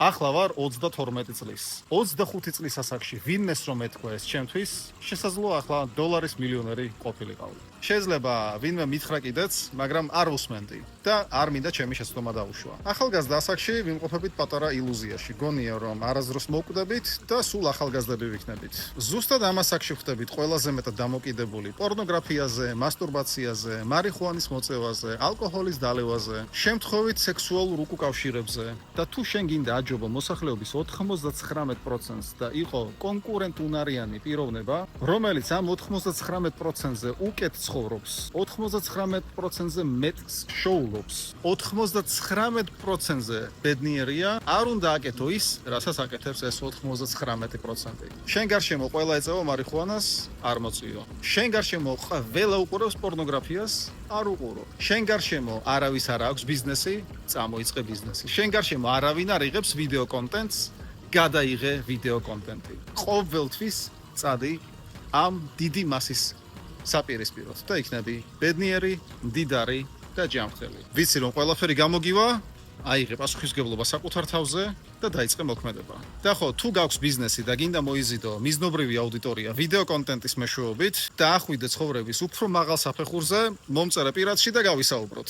ახლა ვარ 32 წლის. 25 წლის ასაკში ვინმეს რომ ეთქვა ეს ჩემთვის, შესაძლოა ახლა დოლარის მილიონერი ყოფილიყავი. შეიძლება ვინმე მითხრა კიდეც, მაგრამ არ უსმენდი და არ მინდა ჩემი შეცდომა დაუშვა. ახალგაზრდა ასაკში ვიმყოფებით პატარა ილუზიაში. გონია რომ არასდროს მოკვდებით და სულ ახალგაზრდები ვიქნებით. ზუსტად ამ ასაკში ხდებით ყველაზე მეტად დამოკიდებული პორნოგრაფიაზე, მასტურბაციაზე, მარიხუანის მოწევაზე, ალკოჰოლის დალევაზე, შემთხვევით სექსუალურ უკავშირებზე და თუ შენ გინდა აჯობა მოსახლეობის 99%-ს და იყო კონკურენტუნარიანი პიროვნება, რომელიც ამ 99%-ზე უკეთ ცხოვრობს, 99%-ზე მეტს შოულობს, 99%-ზე ბედნიერია, არ უნდა აკეთო ის, რასაც აკეთებს ეს 99%. შენ გარშემო ყველა ეწევა მარიხუანას, არ მოწიო. შენ გარშემო ყველა უყურებს პორნოგრაფიას, არ უყურო. შენ გარშემო არავის არ აქვს ბიზნესი, წამოიწყე ბიზნესი. შენ გარშემო არავინ არ იღებს ვიდეო კონტენტს, გადაიღე ვიდეო კონტენტი. ყოველთვის წადი ამ დიდი მასის საპირისპიროდ და იქნები ბედნიერი, მდიდარი და ჯანმრთელი. ვიცი რომ ყველაფერი გამოგივა, აიღე პასუხისმგებლობა საკუთარ თავზე და დაიწყე მოქმედება. და ხო, თუ გაქვს ბიზნესი და გინდა მოიზიდო მიზნობრივი აუდიტორია ვიდეო კონტენტის მეშვეობით და ახვიდე ცხოვრების უფრო მაღალ საფეხურზე, მომწერე პირადში და გავისაუბროთ.